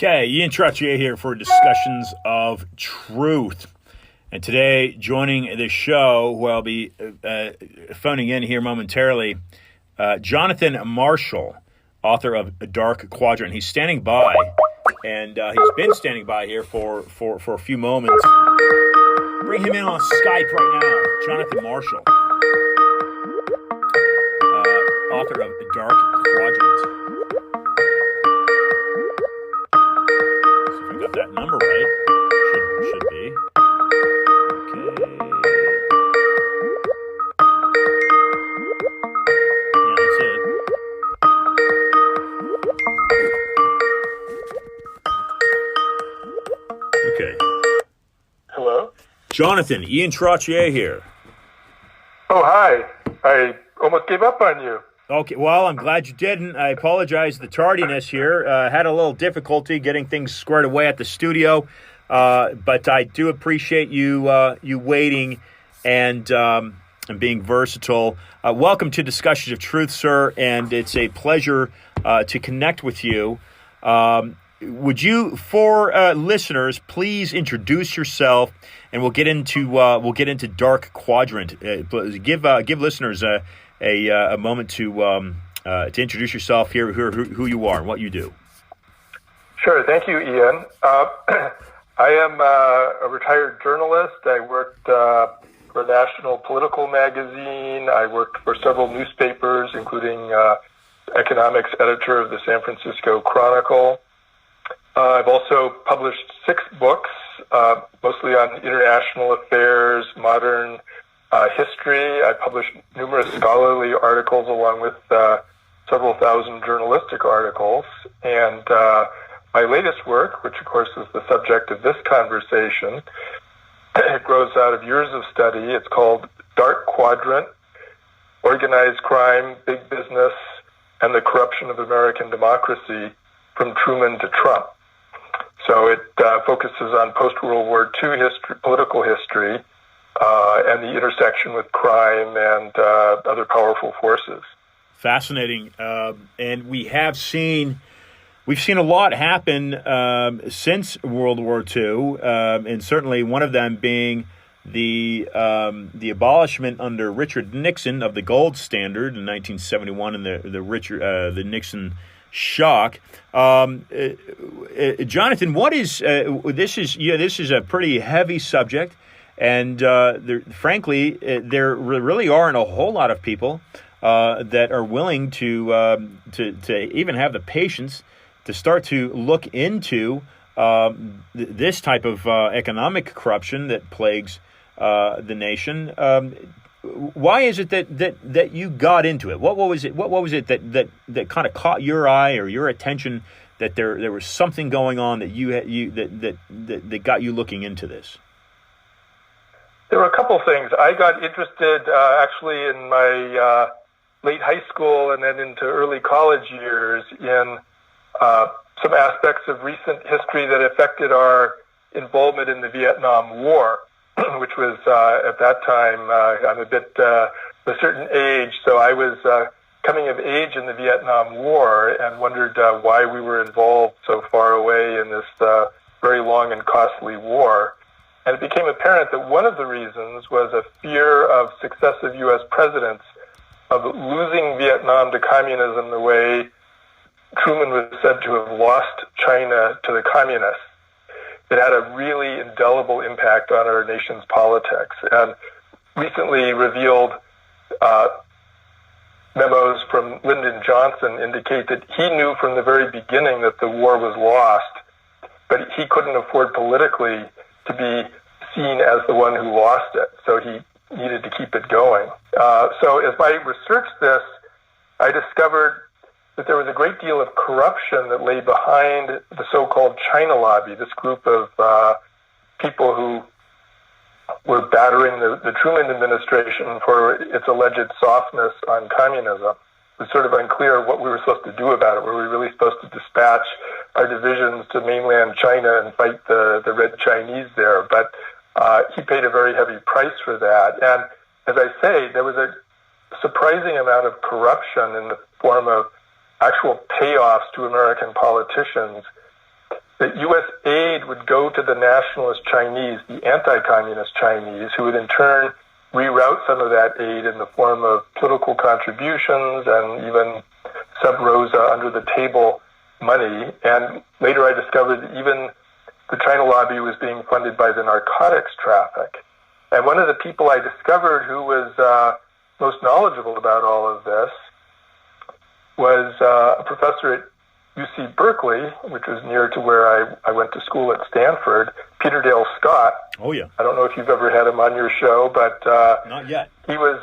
Okay, Ian Trottier here for discussions of truth. And today, joining the show, who I'll be phoning in here momentarily, Jonathan Marshall, author of Dark Quadrant. He's standing by, and he's been standing by here for a few moments. Bring him in on Skype right now, Jonathan Marshall, author of Dark Quadrant. Got that number right. Should be. Okay. Yeah, that's it. Okay. Hello? Jonathan, Ian Trottier here. Oh, hi. I almost gave up on you. Okay, well, I'm glad you didn't. I apologize the tardiness here. Had a little difficulty getting things squared away at the studio, but I do appreciate you waiting and being versatile. Welcome to Discussions of Truth, sir, and it's a pleasure to connect with you. Would you, for listeners, please introduce yourself, and we'll get into Dark Quadrant. Give listeners a moment to introduce yourself here, who you are and what you do. Sure. Thank you, Ian. I am a retired journalist. I worked for a national political magazine. I worked for several newspapers, including economics editor of the San Francisco Chronicle. I've also published 6 books, mostly on international affairs, modern history. I published numerous scholarly articles along with several thousand journalistic articles. And my latest work, which of course is the subject of this conversation, it grows out of years of study. It's called Dark Quadrant: Organized Crime, Big Business, and the Corruption of American Democracy from Truman to Trump. So it focuses on post-World War II history, political history, and the intersection with crime and other powerful forces. Fascinating, and we've seen a lot happen since World War II, and certainly one of them being the abolishment under Richard Nixon of the gold standard in 1971, and the Nixon shock. Jonathan, what is this is a pretty heavy subject. And frankly, there really aren't a whole lot of people that are willing to even have the patience to start to look into this type of economic corruption that plagues the nation. Why is it that you got into it? What was it? What was it that kind of caught your eye or your attention? That there was something going on that that got you looking into this. There were a couple things. I got interested actually in my late high school and then into early college years in some aspects of recent history that affected our involvement in the Vietnam War, which was at that time, I'm a bit of a certain age, so I was coming of age in the Vietnam War and wondered why we were involved so far away in this very long and costly war. And it became apparent that one of the reasons was a fear of successive U.S. presidents of losing Vietnam to communism the way Truman was said to have lost China to the communists. It had a really indelible impact on our nation's politics. And recently revealed memos from Lyndon Johnson indicate that he knew from the very beginning that the war was lost, but he couldn't afford politically to be seen as the one who lost it, so he needed to keep it going. So as I researched this, I discovered that there was a great deal of corruption that lay behind the so-called China lobby, this group of people who were battering the Truman administration for its alleged softness on communism. It was sort of unclear what we were supposed to do about it. Were we really supposed to dispatch our divisions to mainland China and fight the Red Chinese there? But he paid a very heavy price for that. And as I say, there was a surprising amount of corruption in the form of actual payoffs to American politicians that U.S. aid would go to the nationalist Chinese, the anti-communist Chinese, who would in turn reroute some of that aid in the form of political contributions and even sub rosa, under the table money. And later I discovered that even the China lobby was being funded by the narcotics traffic. And one of the people I discovered who was most knowledgeable about all of this was a professor at UC Berkeley, which was near to where I went to school at Stanford, Peter Dale Scott. Oh, yeah. I don't know if you've ever had him on your show, but not yet. He was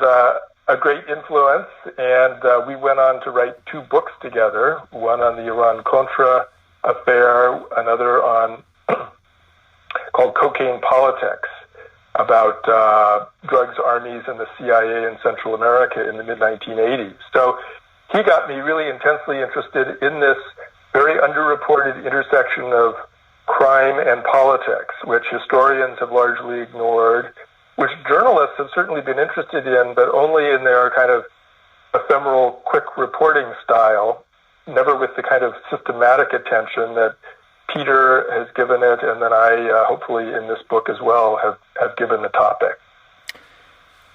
a great influence, and we went on to write 2 books together, one on the Iran-Contra affair, another on called Cocaine Politics, about drugs armies and the CIA in Central America in the mid-1980s. So he got me really intensely interested in this very underreported intersection of crime and politics, which historians have largely ignored, which journalists have certainly been interested in, but only in their kind of ephemeral, quick reporting style, never with the kind of systematic attention that Peter has given it, and then I, hopefully in this book as well, have given the topic.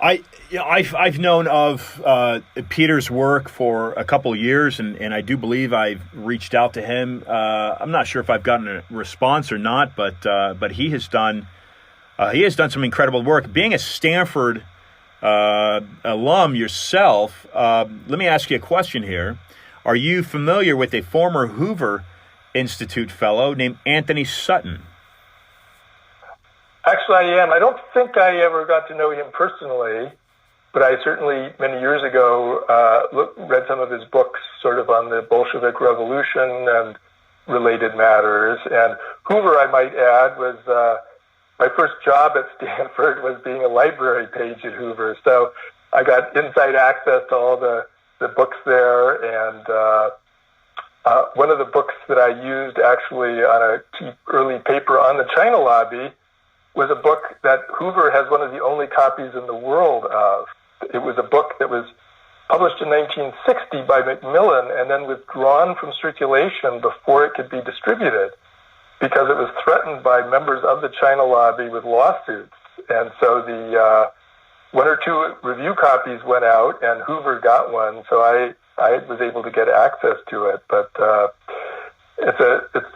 I've known of Peter's work for a couple of years, and I do believe I've reached out to him. I'm not sure if I've gotten a response or not, but he has done some incredible work. Being a Stanford alum yourself, let me ask you a question here. Are you familiar with a former Hoover Institute fellow named Anthony Sutton? Actually, I am. I don't think I ever got to know him personally, but I certainly, many years ago, read some of his books sort of on the Bolshevik Revolution and related matters. And Hoover, I might add, was my first job at Stanford was being a library page at Hoover. So I got inside access to all the books there. And one of the books that I used actually on a cheap early paper on the China lobby was a book that Hoover has one of the only copies in the world of. It was a book that was published in 1960 by Macmillan and then withdrawn from circulation before it could be distributed because it was threatened by members of the China lobby with lawsuits. And so the 1 or 2 review copies went out and Hoover got one, so I was able to get access to it. But it's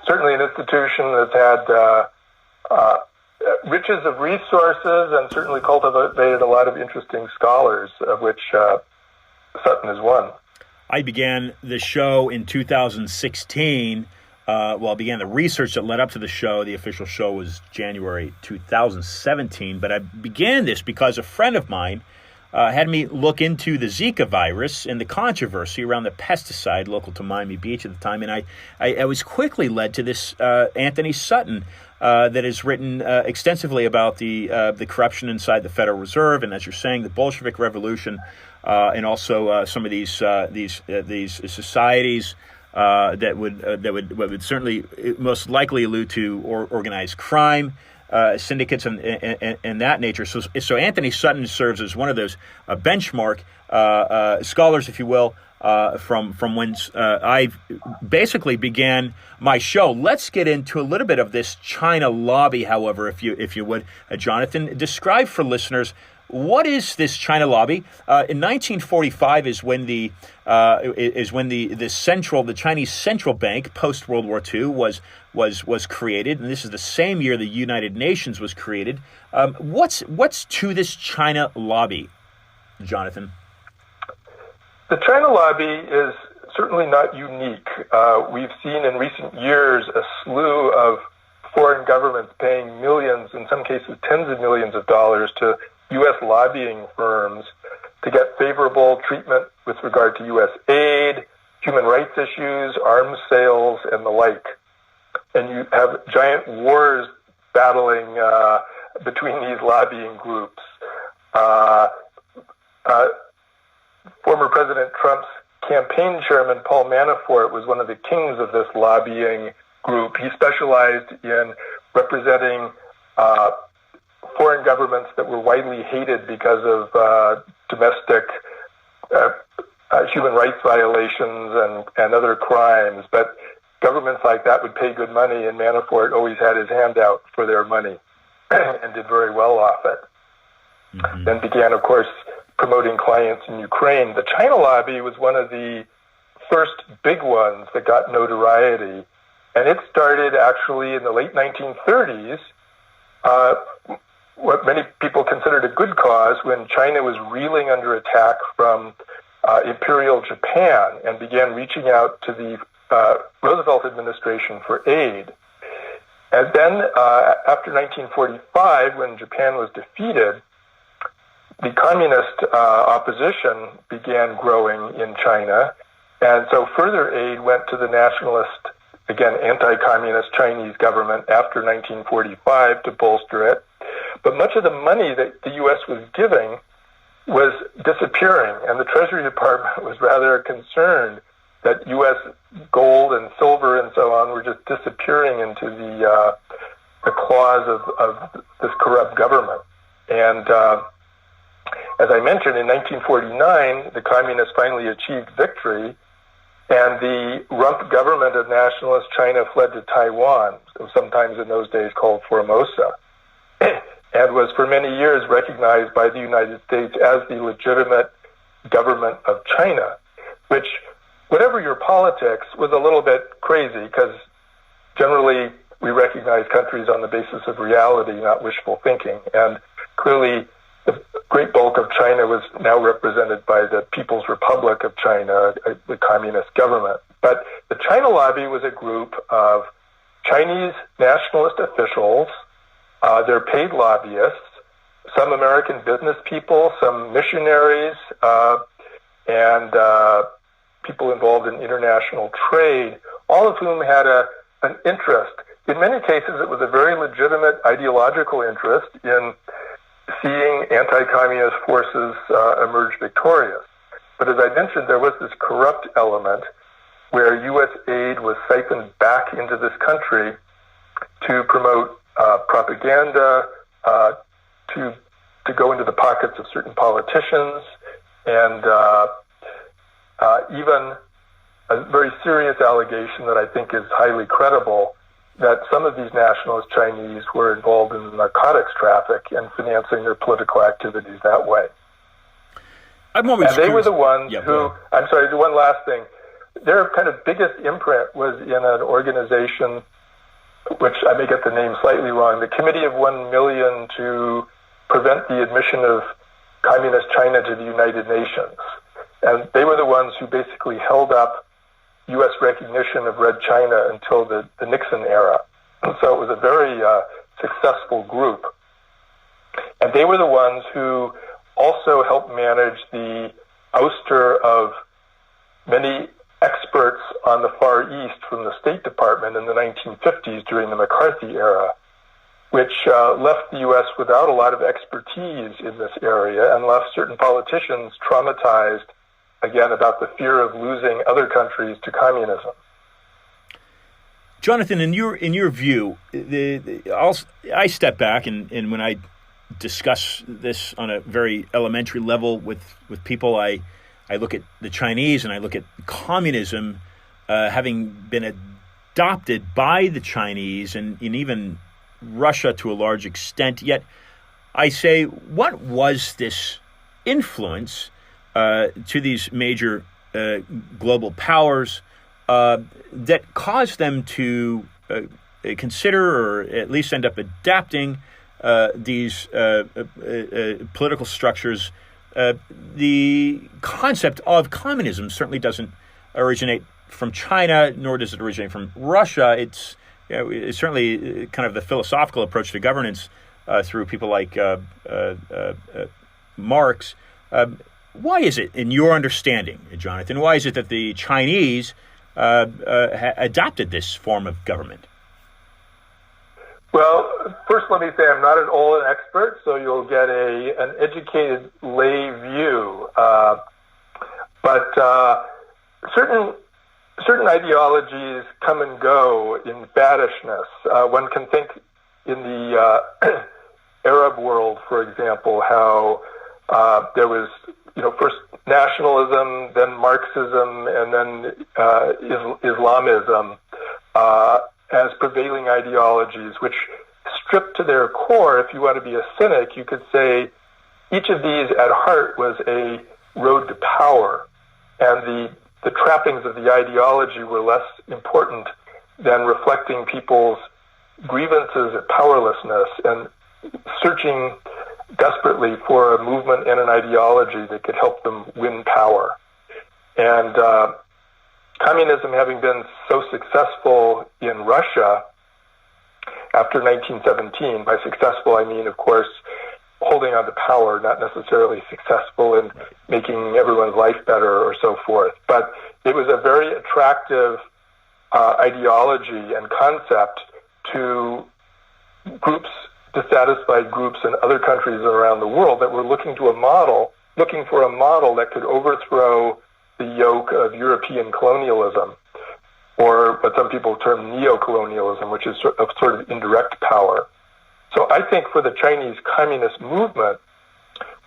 certainly an institution that's had riches of resources and certainly cultivated a lot of interesting scholars, of which Sutton is one. I began the show in 2016. I began the research that led up to the show. The official show was January 2017. But I began this because a friend of mine had me look into the Zika virus and the controversy around the pesticide local to Miami Beach at the time. And I was quickly led to this Anthony Sutton that has written extensively about the corruption inside the Federal Reserve, and as you're saying, the Bolshevik Revolution, and also some of these societies that would certainly most likely allude to organized crime, syndicates and that nature. So Anthony Sutton serves as one of those benchmark scholars, if you will, from when I basically began my show. Let's get into a little bit of this China lobby, however, if you would, Jonathan. Describe for listeners, what is this China lobby? In 1945 is when the Chinese central bank post World War II was created, and this is the same year the United Nations was created. What's to this China lobby, Jonathan? The China lobby is certainly not unique. We've seen in recent years a slew of foreign governments paying millions, in some cases tens of millions of dollars, to U.S. lobbying firms to get favorable treatment with regard to U.S. aid, human rights issues, arms sales, and the like. And you have giant wars battling between these lobbying groups. Former President Trump's campaign chairman, Paul Manafort, was one of the kings of this lobbying group. He specialized in representing foreign governments that were widely hated because of domestic human rights violations and other crimes. But governments like that would pay good money, and Manafort always had his hand out for their money and did very well off it. Mm-hmm. Then began, of course, promoting clients in Ukraine. The China lobby was one of the first big ones that got notoriety, and it started actually in the late 1930s, what many people considered a good cause, when China was reeling under attack from Imperial Japan and began reaching out to the Roosevelt administration for aid. And then after 1945, when Japan was defeated, the communist opposition began growing in China, and so further aid went to the nationalist, again, anti-communist Chinese government after 1945 to bolster it. But much of the money that the U.S. was giving was disappearing, and the Treasury Department was rather concerned that U.S. gold and silver and so on were just disappearing into the claws of this corrupt government. And as I mentioned, in 1949, the communists finally achieved victory, and the rump government of nationalist China fled to Taiwan, sometimes in those days called Formosa, and was for many years recognized by the United States as the legitimate government of China, which, whatever your politics, was a little bit crazy, because generally we recognize countries on the basis of reality, not wishful thinking. And clearly, the great bulk of China was now represented by the People's Republic of China, the communist government. But the China lobby was a group of Chinese nationalist officials, their paid lobbyists, some American business people, some missionaries, and people involved in international trade, all of whom had an interest. In many cases, it was a very legitimate ideological interest in seeing anti-communist forces emerge victorious. But as I mentioned, there was this corrupt element where U.S. aid was siphoned back into this country to promote propaganda, to go into the pockets of certain politicians, and even a very serious allegation that I think is highly credible, that some of these nationalist Chinese were involved in the narcotics traffic and financing their political activities that way. And they were the ones who, I'm sorry, one last thing. Their kind of biggest imprint was in an organization, which I may get the name slightly wrong, the Committee of 1 Million to prevent the admission of communist China to the United Nations. And they were the ones who basically held up U.S. recognition of Red China until the Nixon era. And so it was a very successful group. And they were the ones who also helped manage the ouster of many experts on the Far East from the State Department in the 1950s during the McCarthy era, which left the U.S. without a lot of expertise in this area and left certain politicians traumatized, again, about the fear of losing other countries to communism. Jonathan, in your view, I step back and when I discuss this on a very elementary level with people, I look at the Chinese and I look at communism having been adopted by the Chinese and even Russia to a large extent. Yet I say, what was this influence to these major global powers that caused them to consider or at least end up adapting these political structures? The concept of communism certainly doesn't originate from China, nor does it originate from Russia. It's certainly kind of the philosophical approach to governance through people like Marx. Why is it, in your understanding, Jonathan, why is it that the Chinese adopted this form of government? Well, first let me say I'm not at all an expert, so you'll get an educated lay view. But certain ideologies come and go in faddishness. One can think in the Arab world, for example, how there was, first nationalism, then Marxism, and then Islamism. as prevailing ideologies, which stripped to their core, if you want to be a cynic, you could say each of these at heart was a road to power, and the trappings of the ideology were less important than reflecting people's grievances at powerlessness and searching desperately for a movement and an ideology that could help them win power. And communism having been so successful in Russia after 1917, by successful I mean, of course, holding on to power, not necessarily successful in making everyone's life better or so forth. But it was a very attractive ideology and concept to groups, dissatisfied groups in other countries around the world that were looking for a model that could overthrow the yoke of European colonialism, or what some people term neo-colonialism, which is sort of indirect power. So I think for the Chinese Communist movement,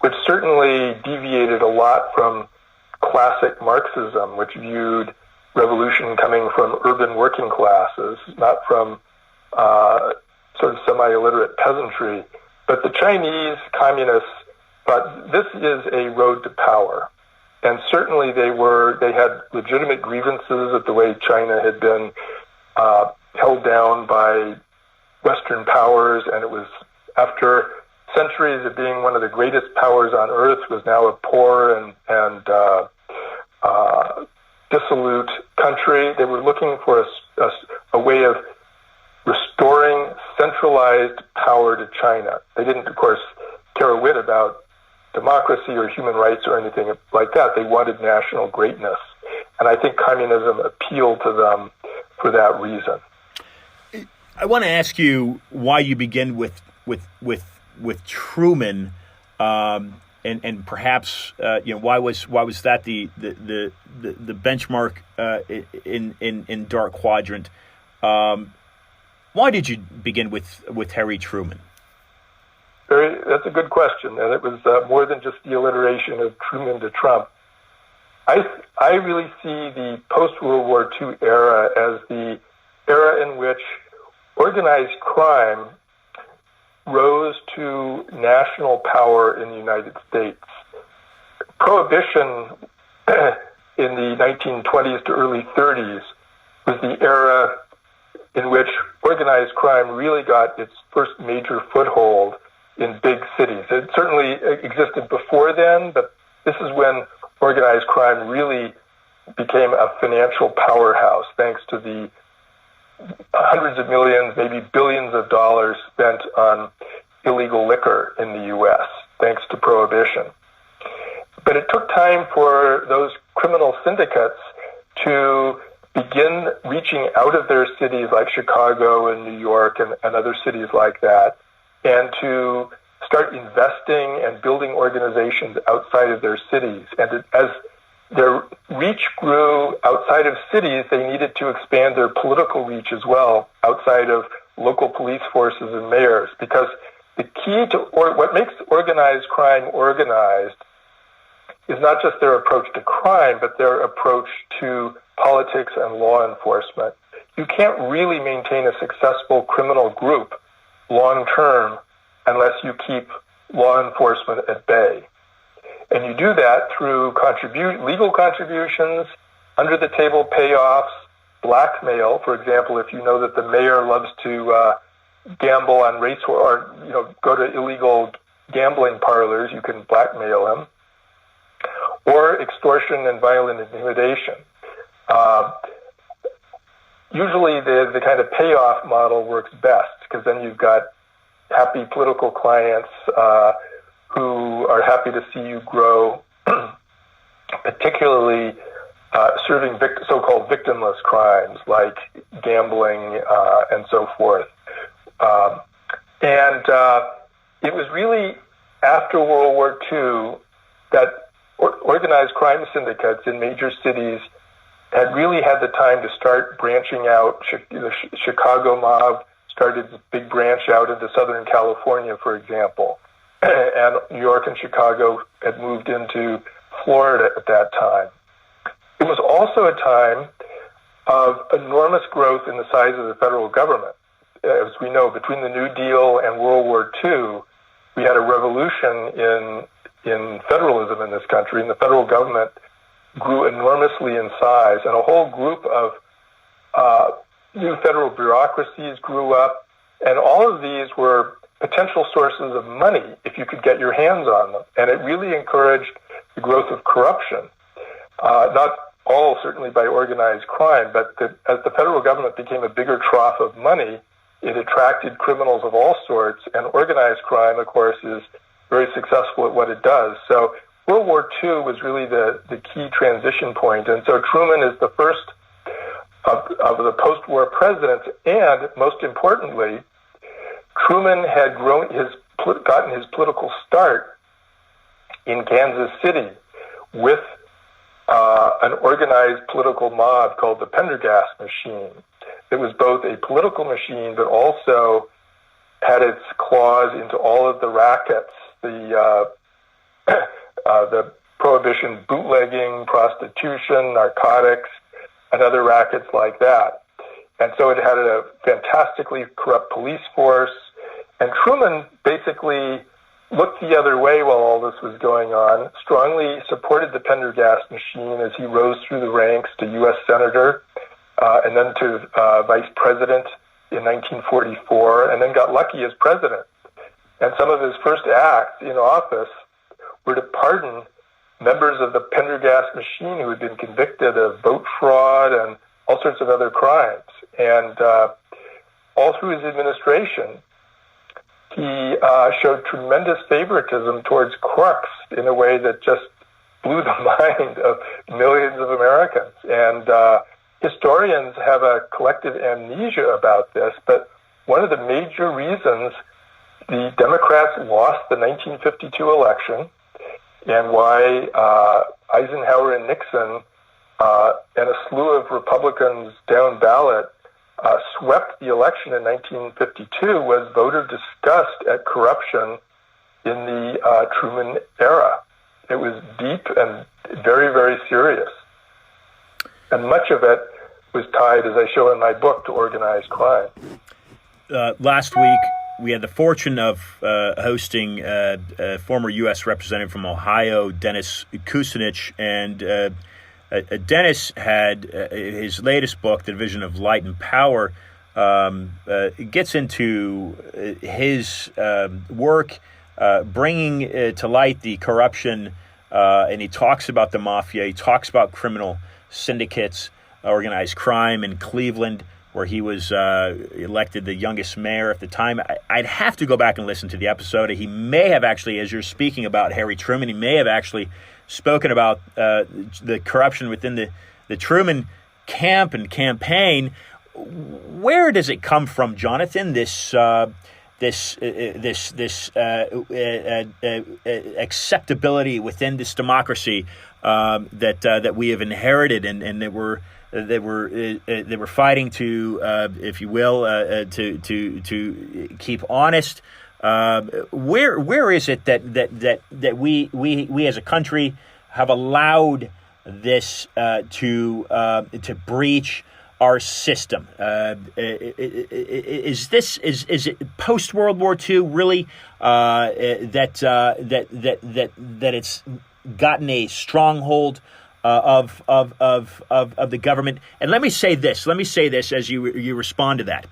which certainly deviated a lot from classic Marxism, which viewed revolution coming from urban working classes, not from sort of semi-illiterate peasantry, but the Chinese communists thought this is a road to power. And certainly they had legitimate grievances at the way China had been held down by Western powers, and it was after centuries of being one of the greatest powers on earth, was now a poor and dissolute country. They were looking for a way of restoring centralized power to China. They didn't, of course, care a whit about democracy or human rights or anything like that. They wanted national greatness. And I think communism appealed to them for that reason. I want to ask you why you begin with Truman, and perhaps why was that the benchmark in Dark Quadrant? Why did you begin with Harry Truman? That's a good question, and it was more than just the alliteration of Truman to Trump. I really see the post-World War II era as the era in which organized crime rose to national power in the United States. Prohibition in the 1920s to early 30s was the era in which organized crime really got its first major foothold in big cities. It certainly existed before then, but this is when organized crime really became a financial powerhouse, thanks to the hundreds of millions, maybe billions of dollars spent on illegal liquor in the U.S., thanks to Prohibition. But it took time for those criminal syndicates to begin reaching out of their cities like Chicago and New York and other cities like that, and to start investing and building organizations outside of their cities. And as their reach grew outside of cities, they needed to expand their political reach as well, outside of local police forces and mayors, because the key to what makes organized crime organized is not just their approach to crime, but their approach to politics and law enforcement. You can't really maintain a successful criminal group long-term unless you keep law enforcement at bay. And you do that through legal contributions, under-the-table payoffs, blackmail. For example, if you know that the mayor loves to gamble on race or go to illegal gambling parlors, you can blackmail him. Or extortion and violent intimidation. Usually the kind of payoff model works best, because then you've got happy political clients who are happy to see you grow, particularly serving so-called victimless crimes like gambling and so forth. And it was really after World War II that organized crime syndicates in major cities had really had the time to start branching out. The Chicago mob started this big branch out into Southern California, for example. And New York and Chicago had moved into Florida at that time. It was also a time of enormous growth in the size of the federal government. As we know, between the New Deal and World War II, we had a revolution in federalism in this country, and the federal government grew enormously in size, and a whole group of new federal bureaucracies grew up, and all of these were potential sources of money if you could get your hands on them. And it really encouraged the growth of corruption, not all certainly by organized crime, but as the federal government became a bigger trough of money, it attracted criminals of all sorts, and organized crime, of course, is very successful at what it does. So World War II was really the key transition point, and so Truman is the first of the post-war presidents, and most importantly, Truman had gotten his political start in Kansas City with an organized political mob called the Pendergast Machine. It was both a political machine, but also had its claws into all of the rackets, the prohibition, bootlegging, prostitution, narcotics, and other rackets like that. And so it had a fantastically corrupt police force. And Truman basically looked the other way while all this was going on, strongly supported the Pendergast machine as he rose through the ranks to U.S. Senator, and then to Vice President in 1944, and then got lucky as president. And some of his first acts in office were to pardon members of the Pendergast machine who had been convicted of vote fraud and all sorts of other crimes. And all through his administration, he showed tremendous favoritism towards crooks in a way that just blew the mind of millions of Americans. And historians have a collective amnesia about this, but one of the major reasons the Democrats lost the 1952 election and why Eisenhower and Nixon and a slew of Republicans down ballot swept the election in 1952 was voter disgust at corruption in the Truman era. It was deep and very, very serious. And much of it was tied, as I show in my book, to organized crime. Last week, we had the fortune of hosting a former U.S. representative from Ohio, Dennis Kucinich, and Dennis had his latest book, The Division of Light and Power, gets into his work bringing to light the corruption, and he talks about the mafia, he talks about criminal syndicates, organized crime in Cleveland, where he was elected the youngest mayor at the time. I'd have to go back and listen to the episode. He may have actually, as you're speaking about Harry Truman, he may have actually spoken about the corruption within the Truman camp and campaign. Where does it come from, Jonathan? This acceptability within this democracy that we have inherited and that we're fighting to, if you will, to keep honest. Where is it that we as a country have allowed this to breach our system? Is it post World War II really that it's gotten a stronghold of the government? And let me say this as you respond to that,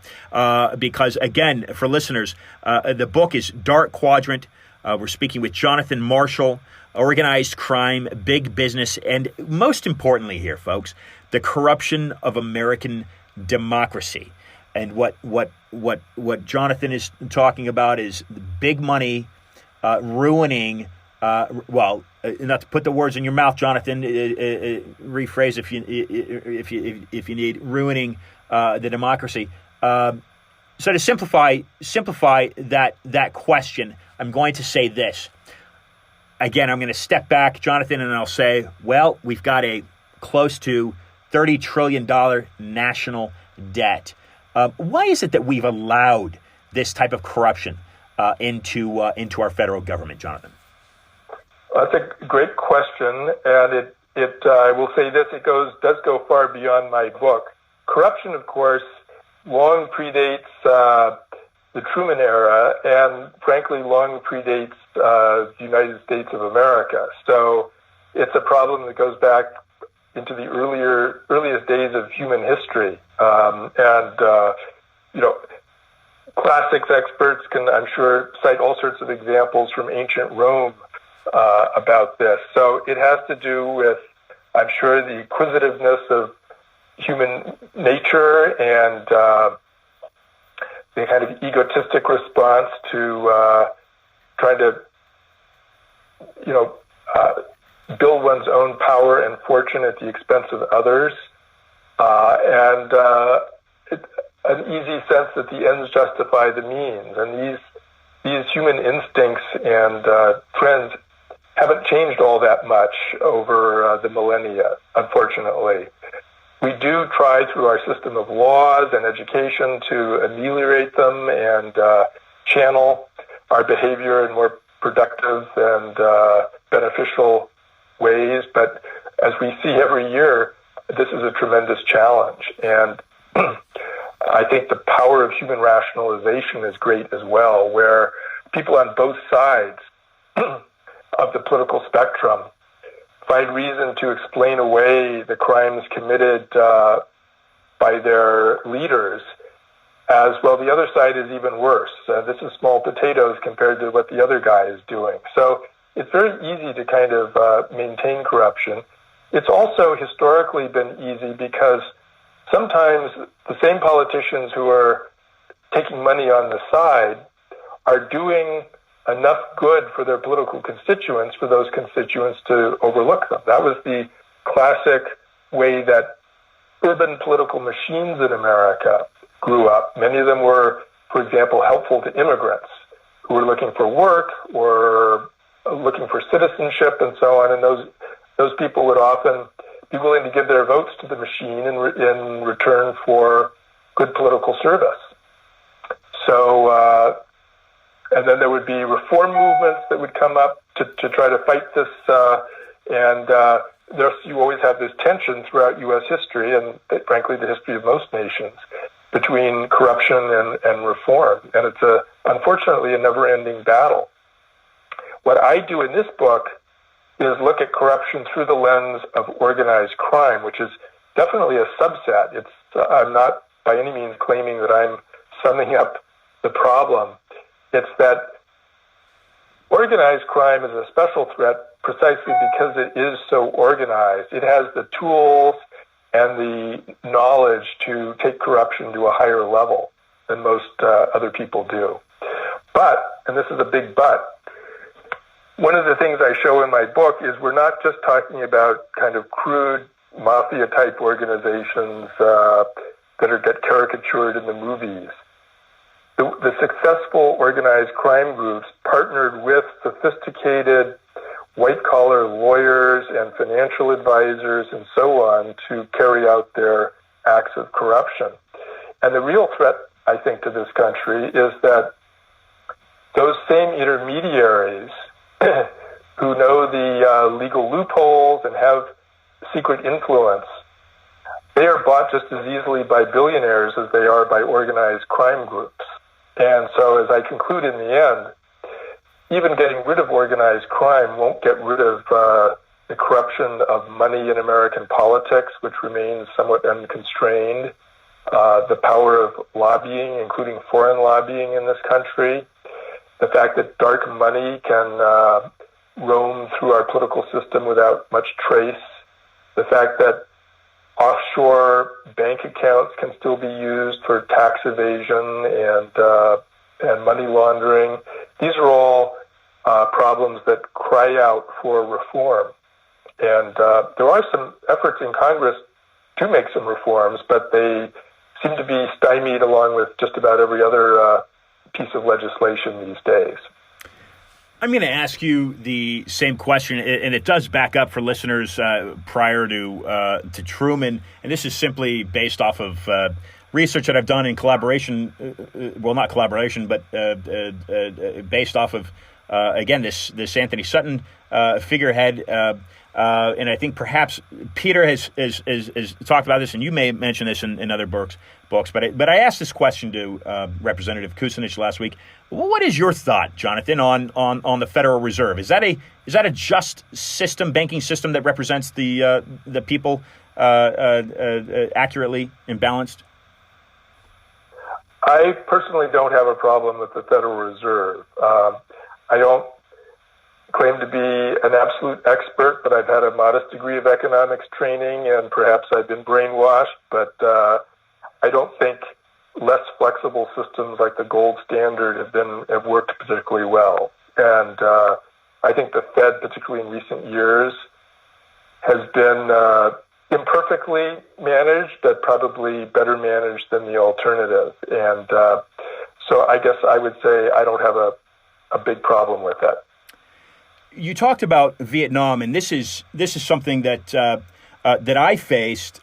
because again, for listeners, the book is Dark Quadrant. We're speaking with Jonathan Marshall, organized crime, big business, and most importantly here, folks, the corruption of American democracy. And what Jonathan is talking about is big money ruining. Not to put the words in your mouth, Jonathan. Rephrase if you need, ruining the democracy. So to simplify that question, I'm going to say this. Again, I'm going to step back, Jonathan, and I'll say, well, we've got a close to $30 trillion national debt. Why is it that we've allowed this type of corruption into our federal government, Jonathan? That's a great question, and I will say this: it does go far beyond my book. corruption, of course, long predates the Truman era, and frankly, long predates the United States of America. So it's a problem that goes back into the earliest days of human history. Classics experts can, I'm sure, cite all sorts of examples from ancient Rome about this. So it has to do with, I'm sure, the acquisitiveness of human nature and the kind of egotistic response to trying to, build one's own power and fortune at the expense of others, and an easy sense that the ends justify the means. And these human instincts and trends haven't changed all that much over the millennia, unfortunately. We do try through our system of laws and education to ameliorate them and channel our behavior in more productive and beneficial ways. But as we see every year, this is a tremendous challenge. And I think the power of human rationalization is great as well, where people on both sides of the political spectrum find reason to explain away the crimes committed by their leaders as, well, the other side is even worse. This is small potatoes compared to what the other guy is doing. So it's very easy to kind of maintain corruption. It's also historically been easy because sometimes the same politicians who are taking money on the side are doing enough good for their political constituents for those constituents to overlook them. That was the classic way that urban political machines in America grew up. Many of them were, for example, helpful to immigrants who were looking for work or looking for citizenship and so on. And those people would often be willing to give their votes to the machine in return for good political service. So, and then there would be reform movements that would come up to try to fight this. You always have this tension throughout U.S. history and, frankly, the history of most nations between corruption and reform. And it's unfortunately a never-ending battle. What I do in this book is look at corruption through the lens of organized crime, which is definitely a subset. I'm not by any means claiming that I'm summing up the problem. It's that organized crime is a special threat precisely because it is so organized. It has the tools and the knowledge to take corruption to a higher level than most other people do. But, and this is a big but, one of the things I show in my book is we're not just talking about kind of crude mafia-type organizations that get caricatured in the movies. The successful organized crime groups partnered with sophisticated white-collar lawyers and financial advisors and so on to carry out their acts of corruption. And the real threat, I think, to this country is that those same intermediaries who know the legal loopholes and have secret influence, they are bought just as easily by billionaires as they are by organized crime groups. And so as I conclude in the end, even getting rid of organized crime won't get rid of the corruption of money in American politics, which remains somewhat unconstrained, the power of lobbying, including foreign lobbying in this country, the fact that dark money can roam through our political system without much trace, the fact that offshore bank accounts can still be used for tax evasion and money laundering. These are all problems that cry out for reform. And there are some efforts in Congress to make some reforms, but they seem to be stymied along with just about every other piece of legislation these days. I'm going to ask you the same question, and it does back up for listeners prior to Truman, and this is simply based off of research that I've done in collaboration, not collaboration, but based off of, again, this Anthony Sutton figurehead. and I think perhaps Peter has talked about this, and you may mention this in other books. But I asked this question to Representative Kucinich last week. Well, what is your thought, Jonathan, on the Federal Reserve? Is that a just system, banking system that represents the people accurately and balanced? I personally don't have a problem with the Federal Reserve. I don't claim to be an absolute expert, but I've had a modest degree of economics training, and perhaps I've been brainwashed, but I don't think less flexible systems like the gold standard have worked particularly well. And I think the Fed, particularly in recent years, has been imperfectly managed, but probably better managed than the alternative. And so I guess I would say I don't have a big problem with that. You talked about Vietnam, and this is something that I faced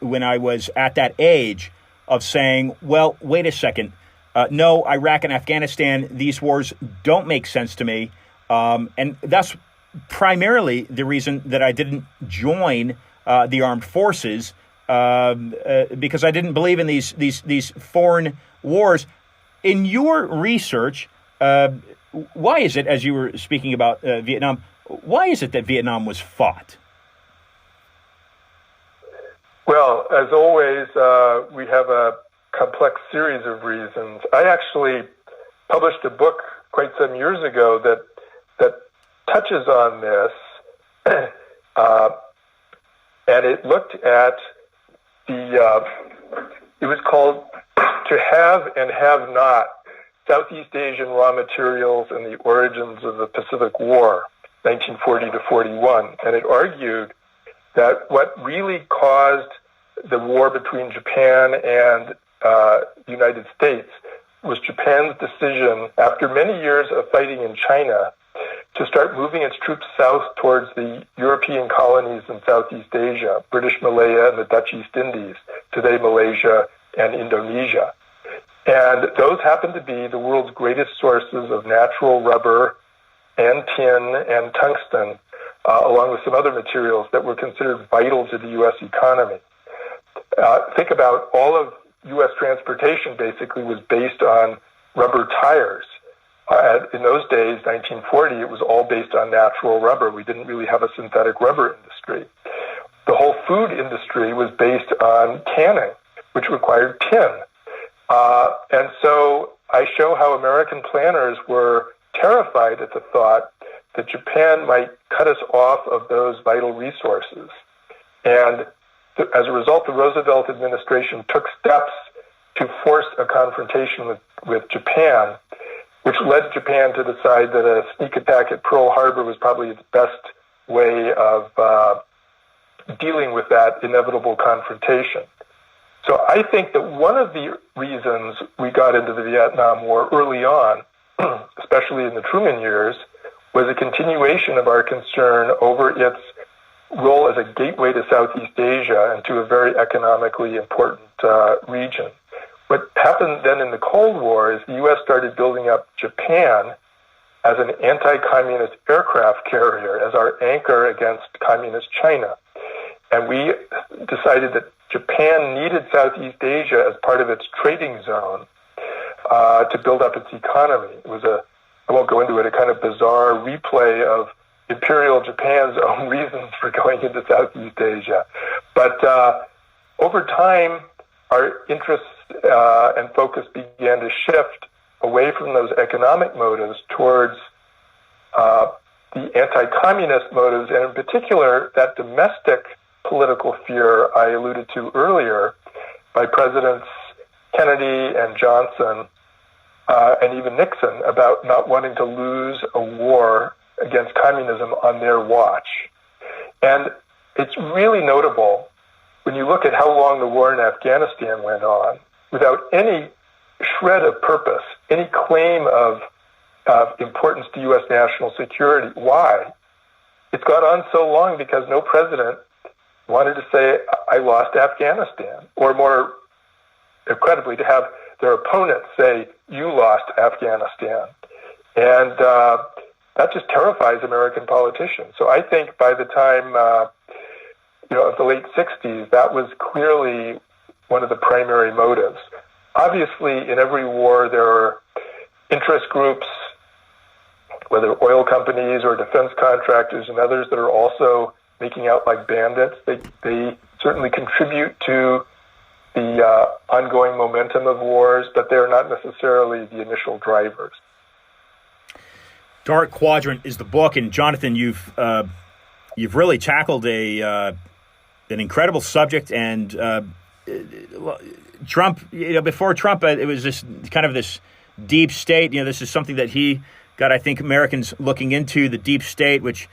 when I was at that age of saying, well, wait a second. No, Iraq and Afghanistan, these wars don't make sense to me. And that's primarily the reason that I didn't join the armed forces, because I didn't believe in these foreign wars. In your research, why is it, as you were speaking about Vietnam, why is it that Vietnam was fought? Well, as always, we have a complex series of reasons. I actually published a book quite some years ago that touches on this, and it looked at it was called To Have and Have Not, Southeast Asian Raw Materials and the Origins of the Pacific War, 1940 to 41. And it argued that what really caused the war between Japan and the United States was Japan's decision, after many years of fighting in China, to start moving its troops south towards the European colonies in Southeast Asia, British Malaya and the Dutch East Indies, today Malaysia and Indonesia. And those happen to be the world's greatest sources of natural rubber and tin and tungsten, along with some other materials that were considered vital to the U.S. economy. Think about all of U.S. transportation basically was based on rubber tires. In those days, 1940, it was all based on natural rubber. We didn't really have a synthetic rubber industry. The whole food industry was based on canning, which required tin. And so I show how American planners were terrified at the thought that Japan might cut us off of those vital resources. And as a result, the Roosevelt administration took steps to force a confrontation with Japan, which led Japan to decide that a sneak attack at Pearl Harbor was probably its best way of dealing with that inevitable confrontation. So I think that one of the reasons we got into the Vietnam War early on, especially in the Truman years, was a continuation of our concern over its role as a gateway to Southeast Asia and to a very economically important region. What happened then in the Cold War is the U.S. started building up Japan as an anti-communist aircraft carrier, as our anchor against communist China. And we decided that Japan needed Southeast Asia as part of its trading zone to build up its economy. It was I won't go into it, a kind of bizarre replay of Imperial Japan's own reasons for going into Southeast Asia. But over time, our interests and focus began to shift away from those economic motives towards the anti-communist motives, and in particular, that domestic political fear I alluded to earlier by Presidents Kennedy and Johnson and even Nixon about not wanting to lose a war against communism on their watch. And it's really notable when you look at how long the war in Afghanistan went on without any shred of purpose, any claim of importance to U.S. national security. Why? It's gone on so long because no president wanted to say, I lost Afghanistan, or more incredibly, to have their opponents say, you lost Afghanistan. And that just terrifies American politicians. So I think by the time, of the late 60s, that was clearly one of the primary motives. Obviously, in every war, there are interest groups, whether oil companies or defense contractors and others, that are also making out like bandits. They certainly contribute to the ongoing momentum of wars, but they're not necessarily the initial drivers. Dark Quadrant is the book, and Jonathan, you've really tackled an incredible subject. And Trump, before Trump, it was just kind of this deep state. This is something that he got, I think, Americans looking into, the deep state, which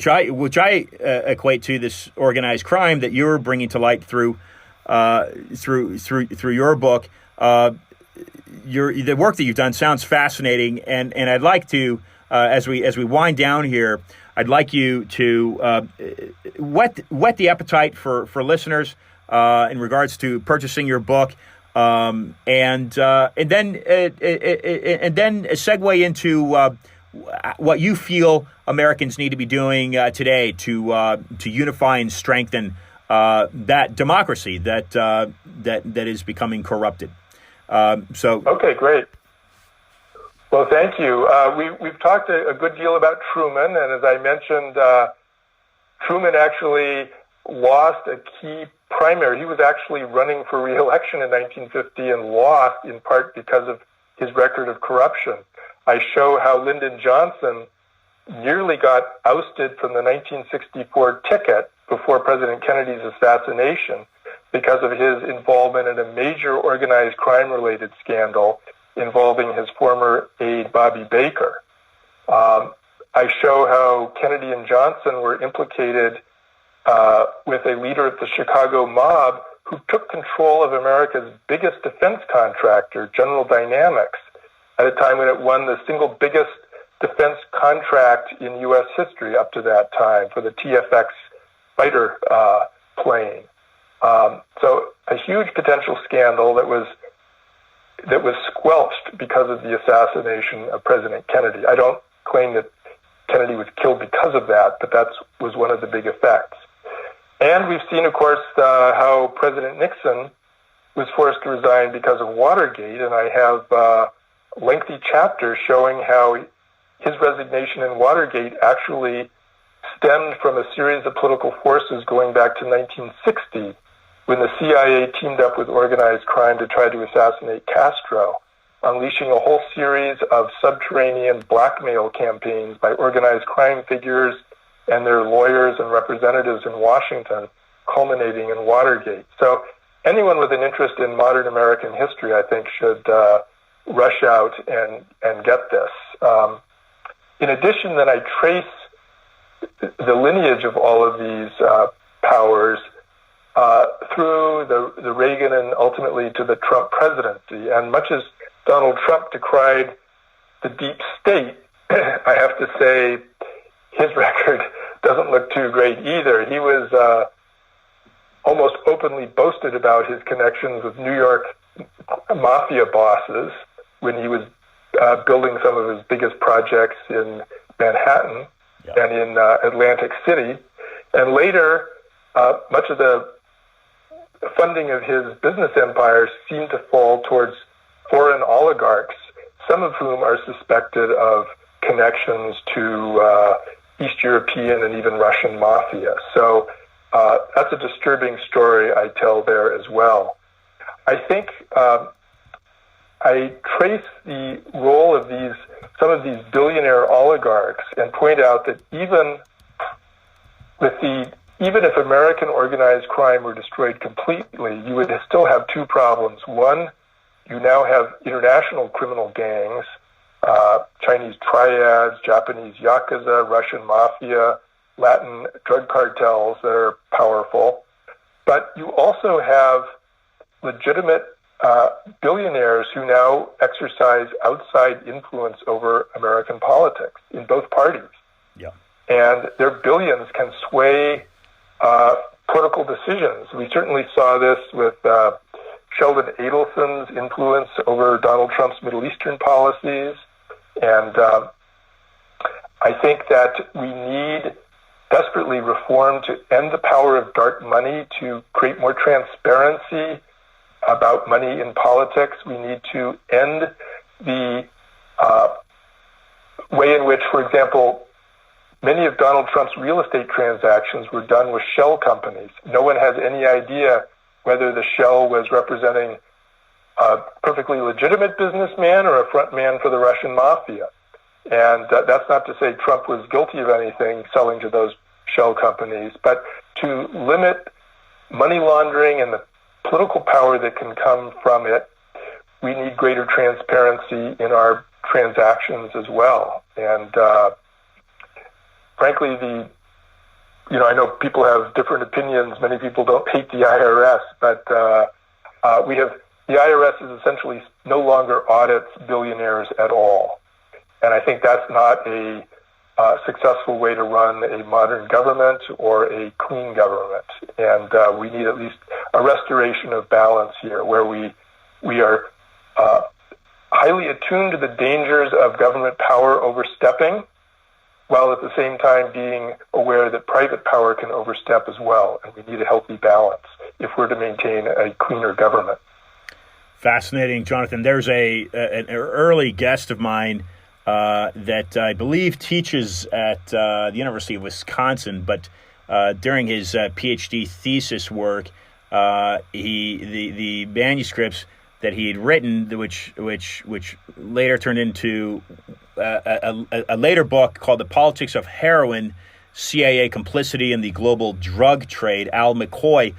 I equate to this organized crime that you're bringing to light through your book. The work that you've done sounds fascinating, and I'd like to, as we wind down here, I'd like you to whet the appetite for listeners in regards to purchasing your book, and then segue into what you feel Americans need to be doing today to unify and strengthen that democracy that is becoming corrupted. Okay, great. Well, thank you. We've talked a good deal about Truman, and as I mentioned, Truman actually lost a key primary. He was actually running for re-election in 1950 and lost in part because of his record of corruption. I show how Lyndon Johnson nearly got ousted from the 1964 ticket before President Kennedy's assassination because of his involvement in a major organized crime-related scandal involving his former aide, Bobby Baker. I show how Kennedy and Johnson were implicated with a leader of the Chicago mob who took control of America's biggest defense contractor, General Dynamics, at a time when it won the single biggest defense contract in U.S. history up to that time for the TFX fighter plane. So a huge potential scandal that was squelched because of the assassination of President Kennedy. I don't claim that Kennedy was killed because of that, but that was one of the big effects. And we've seen, of course, how President Nixon was forced to resign because of Watergate, and I have lengthy chapters showing how his resignation in Watergate actually stemmed from a series of political forces going back to 1960, when the CIA teamed up with organized crime to try to assassinate Castro, unleashing a whole series of subterranean blackmail campaigns by organized crime figures and their lawyers and representatives in Washington, culminating in Watergate. So anyone with an interest in modern American history, I think, should rush out and get this. In addition, then I trace the lineage of all of these powers through the Reagan and ultimately to the Trump presidency. And much as Donald Trump decried the deep state, I have to say his record doesn't look too great either. He was almost openly boasted about his connections with New York mafia bosses when he was building some of his biggest projects in Manhattan and in Atlantic City. And later, much of the funding of his business empire seemed to fall towards foreign oligarchs, some of whom are suspected of connections to East European and even Russian mafia. So that's a disturbing story I tell there as well. I think I trace the role of some of these billionaire oligarchs and point out that even if American organized crime were destroyed completely, you would still have two problems. One, you now have international criminal gangs, Chinese triads, Japanese yakuza, Russian mafia, Latin drug cartels that are powerful. But you also have legitimate billionaires who now exercise outside influence over American politics in both parties. Yeah. And their billions can sway political decisions. We certainly saw this with Sheldon Adelson's influence over Donald Trump's Middle Eastern policies. And I think that we need desperately reform to end the power of dark money, to create more transparency about money in politics. We need to end the way in which, for example, many of Donald Trump's real estate transactions were done with shell companies. No one has any idea whether the shell was representing a perfectly legitimate businessman or a front man for the Russian mafia. And that's not to say Trump was guilty of anything selling to those shell companies, but to limit money laundering and the political power that can come from it, we need greater transparency in our transactions as well. And frankly, I know people have different opinions. Many people don't hate the IRS, but the IRS is essentially no longer audits billionaires at all. And I think that's not a successful way to run a modern government or a clean government. And we need at least a restoration of balance here, where we are highly attuned to the dangers of government power overstepping, while at the same time being aware that private power can overstep as well. And we need a healthy balance if we're to maintain a cleaner government. Fascinating, Jonathan. There's an early guest of mine that I believe teaches at the University of Wisconsin, but during his PhD thesis work, the manuscripts that he had written, which later turned into a later book called The Politics of Heroin, CIA Complicity in the Global Drug Trade, Al McCoy.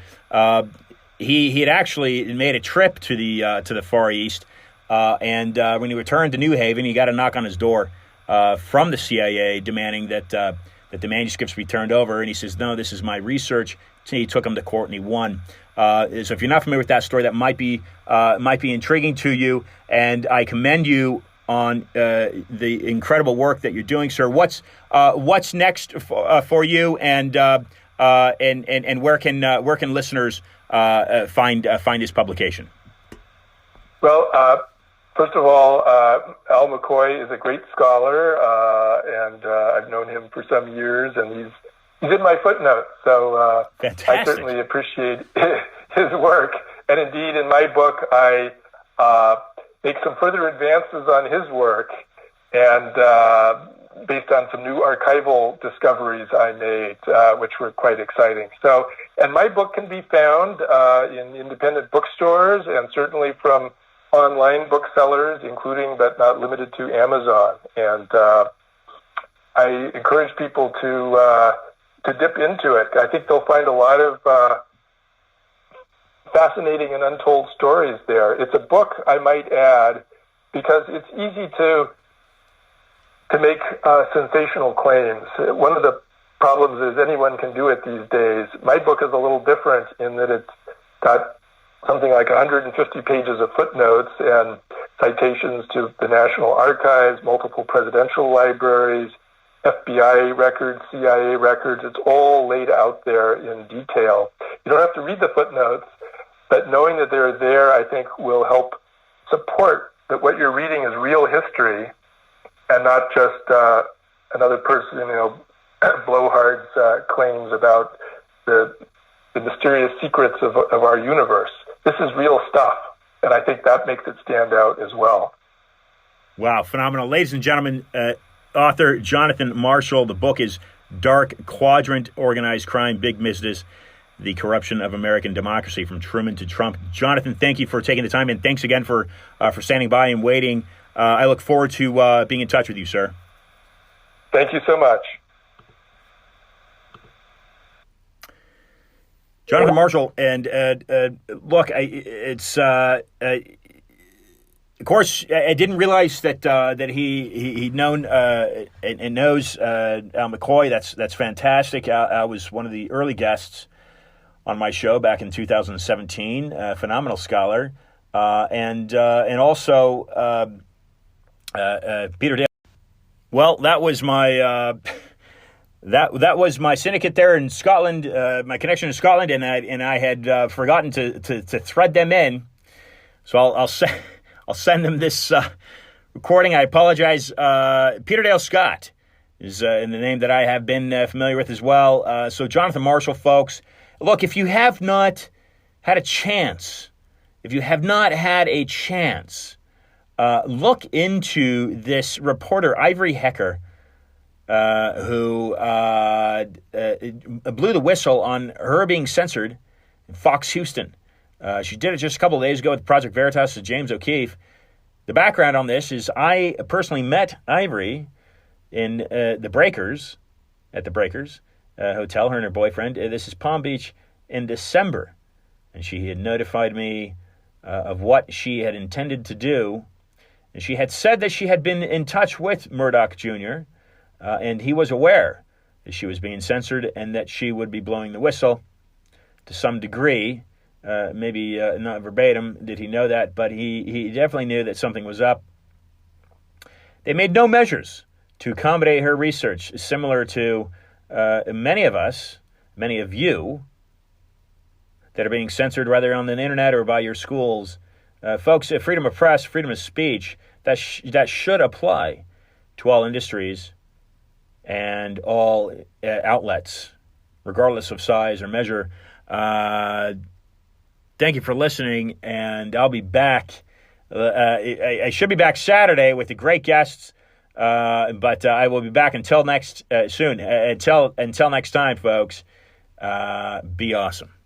He had actually made a trip to the Far East, and when he returned to New Haven, he got a knock on his door from the CIA demanding that the manuscripts be turned over, and he says, "No, this is my research." So he took him to court, and he won. So if you're not familiar with that story, that might be intriguing to you, and I commend you on the incredible work that you're doing, sir. What's next for you, and where can listeners find his publication? Well, first of all, Al McCoy is a great scholar, and I've known him for some years, and he's in my footnotes, so I certainly appreciate his work. And indeed, in my book, I make some further advances on his work, and based on some new archival discoveries I made, which were quite exciting. And my book can be found in independent bookstores and certainly from online booksellers, including but not limited to Amazon. And I encourage people to dip into it. I think they'll find a lot of fascinating and untold stories there. It's a book, I might add, because it's easy to make sensational claims. One of the problems is anyone can do it these days. My book is a little different in that it's got something like 150 pages of footnotes and citations to the National Archives, multiple presidential libraries, FBI records, CIA records. It's all laid out there in detail. You don't have to read the footnotes, but knowing that they're there, I think, will help support that what you're reading is real history and not just another person, blowhard's claims about the mysterious secrets of our universe. This is real stuff, and I think that makes it stand out as well. Wow, phenomenal. Ladies and gentlemen, author Jonathan Marshall, the book is Dark Quadrant, Organized Crime, Big Business, The Corruption of American Democracy, from Truman to Trump. Jonathan, thank you for taking the time, and thanks again for standing by and waiting. I look forward to being in touch with you, sir. Thank you so much. Jonathan Marshall, and look, of course, I didn't realize that he'd known and knows Al McCoy. That's fantastic. Al was one of the early guests on my show back in 2017. Phenomenal scholar, and also Peter Dale. Well, that was my. That was my syndicate there in Scotland, my connection to Scotland, and I had forgotten to thread them in. So I'll send them this recording. I apologize. Peter Dale Scott is in the name that I have been familiar with as well. So Jonathan Marshall, folks, look, if you have not had a chance, look into this reporter, Ivory Hecker, who blew the whistle on her being censored in Fox Houston. She did it just a couple of days ago with Project Veritas with James O'Keefe. The background on this is I personally met Ivory in at the Breakers Hotel, her and her boyfriend. This is Palm Beach in December. And she had notified me of what she had intended to do. And she had said that she had been in touch with Murdoch Jr., and he was aware that she was being censored and that she would be blowing the whistle to some degree. Maybe not verbatim did he know that, but he definitely knew that something was up. They made no measures to accommodate her research, similar to many of you, that are being censored, whether on the internet or by your schools. Folks, freedom of press, freedom of speech, that should apply to all industries and all outlets, regardless of size or measure. Thank you for listening, and I'll be back. I should be back Saturday with the great guests, but I will be back until next time, folks. Be awesome.